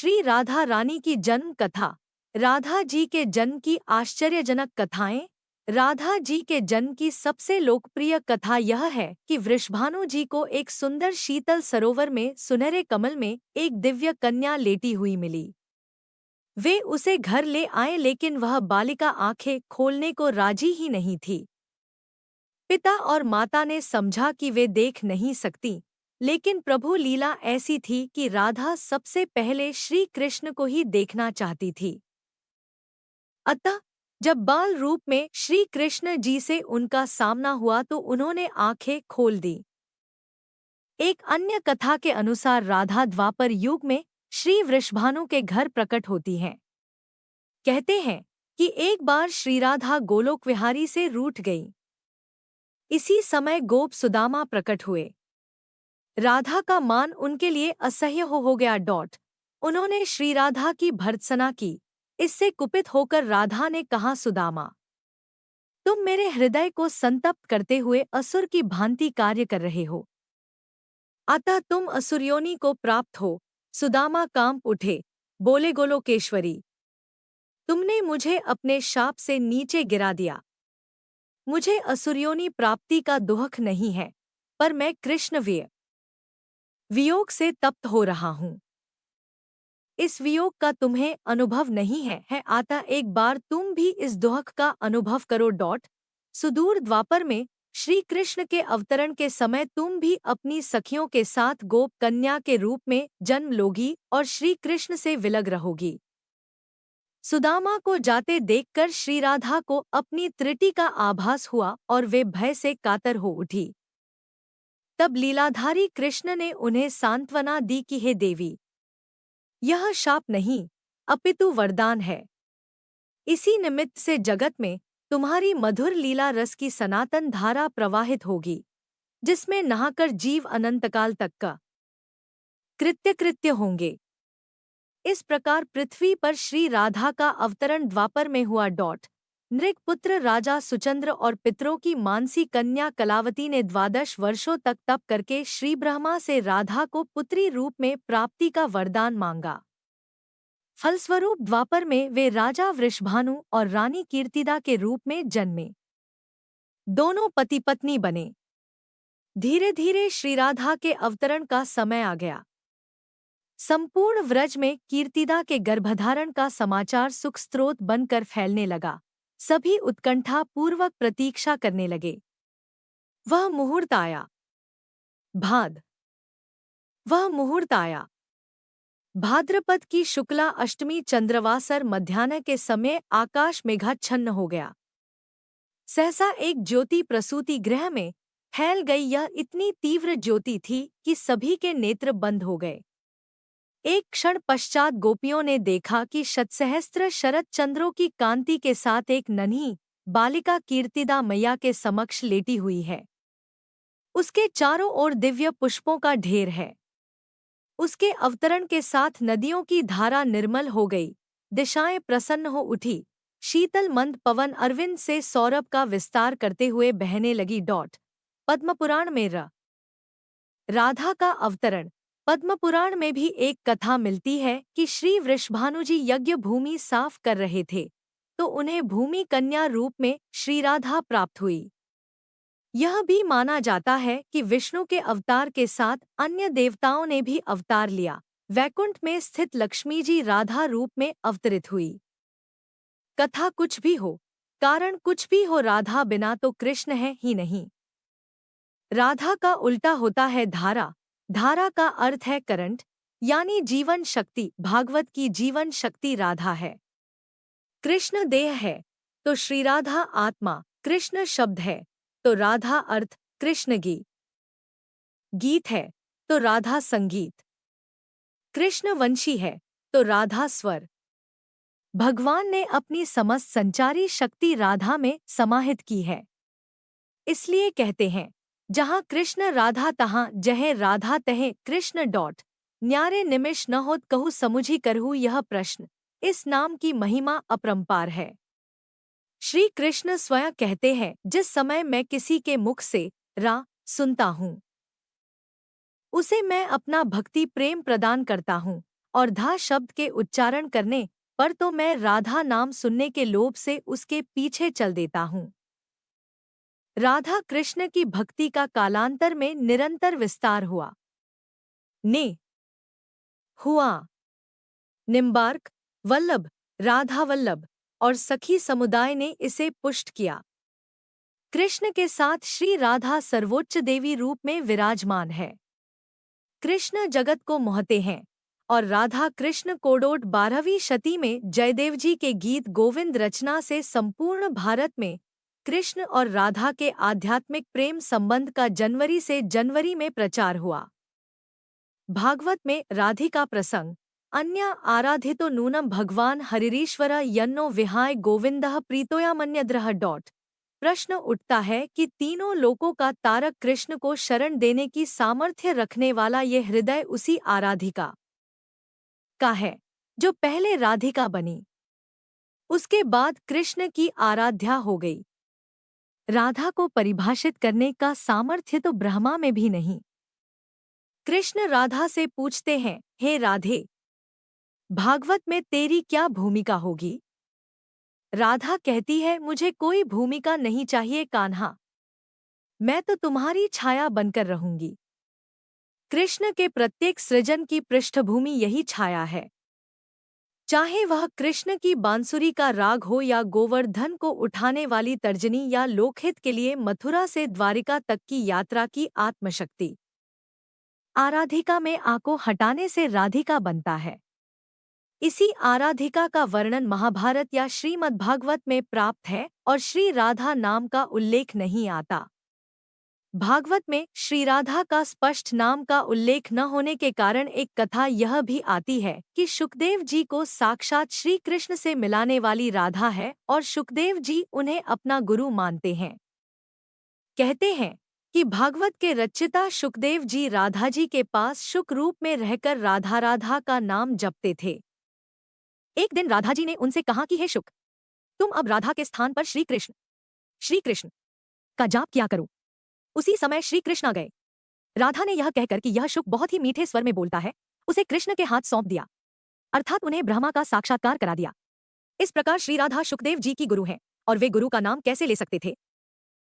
श्री राधा रानी की जन्म कथा। राधा जी के जन्म की आश्चर्यजनक कथाएं। राधा जी के जन्म की सबसे लोकप्रिय कथा यह है कि वृषभानु जी को एक सुंदर शीतल सरोवर में सुनहरे कमल में एक दिव्य कन्या लेटी हुई मिली। वे उसे घर ले आए, लेकिन वह बालिका आंखें खोलने को राजी ही नहीं थी। पिता और माता ने समझा कि वे देख नहीं सकती, लेकिन प्रभु लीला ऐसी थी कि राधा सबसे पहले श्री कृष्ण को ही देखना चाहती थी। अतः जब बाल रूप में श्री कृष्ण जी से उनका सामना हुआ तो उन्होंने आंखें खोल दी। एक अन्य कथा के अनुसार राधा द्वापर युग में श्री वृषभानु के घर प्रकट होती हैं। कहते हैं कि एक बार श्री राधा गोलोक विहारी से रूठ गई। इसी समय गोप सुदामा प्रकट हुए। राधा का मान उनके लिए असह्य हो गया। उन्होंने श्री राधा की भर्त्सना की। इससे कुपित होकर राधा ने कहा, सुदामा, तुम मेरे हृदय को संतप्त करते हुए असुर की भांति कार्य कर रहे हो, अतः तुम असुरयोनि को प्राप्त हो। सुदामा कांप उठे, बोले, गोलोकेश्वरी, तुमने मुझे अपने शाप से नीचे गिरा दिया। मुझे असुरयोनि प्राप्ति का दुख नहीं है, पर मैं कृष्ण वियोग से तप्त हो रहा हूँ। इस वियोग का तुम्हें अनुभव नहीं है अतः एक बार तुम भी इस दुख का अनुभव करो। सुदूर द्वापर में श्री कृष्ण के अवतरण के समय तुम भी अपनी सखियों के साथ गोप कन्या के रूप में जन्म लोगी और श्री कृष्ण से विलग रहोगी। सुदामा को जाते देखकर श्री राधा को अपनी त्रुटि का आभास हुआ और वे भय से कातर हो उठी। तब लीलाधारी कृष्ण ने उन्हें सांत्वना दी कि हे देवी, यह शाप नहीं अपितु वरदान है। इसी निमित्त से जगत में तुम्हारी मधुर लीला रस की सनातन धारा प्रवाहित होगी, जिसमें नहाकर जीव अनंतकाल तक का कृत्य होंगे। इस प्रकार पृथ्वी पर श्री राधा का अवतरण द्वापर में हुआ। नृगपुत्र राजा सुचंद्र और पितरों की मानसी कन्या कलावती ने 12 वर्षों तक तप करके श्री ब्रह्मा से राधा को पुत्री रूप में प्राप्ति का वरदान मांगा। फलस्वरूप द्वापर में वे राजा वृषभानु और रानी कीर्तिदा के रूप में जन्मे। दोनों पति पत्नी बने। धीरे धीरे श्री राधा के अवतरण का समय आ गया। संपूर्ण व्रज में कीर्तिदा के गर्भधारण का समाचार सुख स्रोत बनकर फैलने लगा। सभी उत्कंठा पूर्वक प्रतीक्षा करने लगे। वह मुहूर्त आया। भाद्रपद की शुक्ला अष्टमी चंद्रवासर मध्याह्न के समय आकाश मेघाच्छन्न हो गया। सहसा एक ज्योति प्रसूति गृह में फैल गई। यह इतनी तीव्र ज्योति थी कि सभी के नेत्र बंद हो गए। एक क्षण पश्चात गोपियों ने देखा कि शतसहस्त्र शरद चंद्रों की कांति के साथ एक नन्ही बालिका कीर्तिदा मैया के समक्ष लेटी हुई है। उसके चारों ओर दिव्य पुष्पों का ढेर है। उसके अवतरण के साथ नदियों की धारा निर्मल हो गई, दिशाएं प्रसन्न हो उठी। शीतल मंद पवन अरविंद से सौरभ का विस्तार करते हुए बहने लगी। पद्मपुराण में राधा का अवतरण। पद्मपुराण में भी एक कथा मिलती है कि श्री वृषभानु जी यज्ञ भूमि साफ कर रहे थे तो उन्हें भूमि कन्या रूप में श्री राधा प्राप्त हुई। यह भी माना जाता है कि विष्णु के अवतार के साथ अन्य देवताओं ने भी अवतार लिया। वैकुंठ में स्थित लक्ष्मी जी राधा रूप में अवतरित हुई। कथा कुछ भी हो, कारण कुछ भी हो, राधा बिना तो कृष्ण है ही नहीं। राधा का उल्टा होता है धारा। धारा का अर्थ है करंट, यानी जीवन शक्ति। भागवत की जीवन शक्ति राधा है। कृष्ण देह है तो श्री राधा आत्मा। कृष्ण शब्द है तो राधा अर्थ। कृष्ण गीत है तो राधा संगीत। कृष्ण वंशी है तो राधा स्वर। भगवान ने अपनी समस्त संचारी शक्ति राधा में समाहित की है। इसलिए कहते हैं, जहाँ कृष्ण राधा तहाँ जहे राधा तहे कृष्ण। न्यारे निमिष न होत कहु समुझी करहु यह प्रश्न। इस नाम की महिमा अपरंपार है। श्री कृष्ण स्वयं कहते हैं, जिस समय मैं किसी के मुख से रा सुनता हूँ उसे मैं अपना भक्ति प्रेम प्रदान करता हूँ। और धा शब्द के उच्चारण करने पर तो मैं राधा नाम सुनने के लोभ से उसके पीछे चल देता हूँ। राधा कृष्ण की भक्ति का कालांतर में निरंतर विस्तार हुआ। ने हुआ निम्बार्क, वल्लभ, राधा वल्लभ और सखी समुदाय ने इसे पुष्ट किया। कृष्ण के साथ श्री राधा सर्वोच्च देवी रूप में विराजमान है। कृष्ण जगत को मोहते हैं और राधा कृष्ण कोडोट 12वीं शती में जयदेव जी के गीत गोविंद रचना से संपूर्ण भारत में कृष्ण और राधा के आध्यात्मिक प्रेम संबंध का जनवरी से जनवरी में प्रचार हुआ। भागवत में राधिका प्रसंग अन्य आराधितो नूनम भगवान हरिरीश्वर यन्नो विहाय गोविंदः प्रीतोयामन्यद्रः प्रश्न उठता है कि तीनों लोकों का तारक कृष्ण को शरण देने की सामर्थ्य रखने वाला ये हृदय उसी आराधिका का है जो पहले राधिका बनी, उसके बाद कृष्ण की आराध्या हो गई। राधा को परिभाषित करने का सामर्थ्य तो ब्रह्मा में भी नहीं। कृष्ण राधा से पूछते हैं, हे राधे, भागवत में तेरी क्या भूमिका होगी? राधा कहती है, मुझे कोई भूमिका नहीं चाहिए कान्हा, मैं तो तुम्हारी छाया बनकर रहूंगी। कृष्ण के प्रत्येक सृजन की पृष्ठभूमि यही छाया है। चाहे वह कृष्ण की बांसुरी का राग हो या गोवर्धन को उठाने वाली तर्जनी या लोकहित के लिए मथुरा से द्वारिका तक की यात्रा की आत्मशक्ति। आराधिका में आ को हटाने से राधिका बनता है। इसी आराधिका का वर्णन महाभारत या श्रीमद्भागवत में प्राप्त है और श्री राधा नाम का उल्लेख नहीं आता। भागवत में श्री राधा का स्पष्ट नाम का उल्लेख न होने के कारण एक कथा यह भी आती है कि शुकदेव जी को साक्षात श्री कृष्ण से मिलाने वाली राधा है और शुकदेव जी उन्हें अपना गुरु मानते हैं। कहते हैं कि भागवत के रचिता शुकदेव जी राधा जी के पास शुक रूप में रहकर राधा राधा का नाम जपते थे। एक दिन राधा जी ने उनसे कहा कि हे शुक, तुम अब राधा के स्थान पर श्री कृष्ण का जाप किया करो। उसी समय श्री कृष्ण आ गए। राधा ने यह कहकर कि यह शुक बहुत ही मीठे स्वर में बोलता है, उसे कृष्ण के हाथ सौंप दिया, अर्थात उन्हें ब्रह्मा का साक्षात्कार करा दिया। इस प्रकार श्री राधा शुकदेव जी की गुरु हैं और वे गुरु का नाम कैसे ले सकते थे?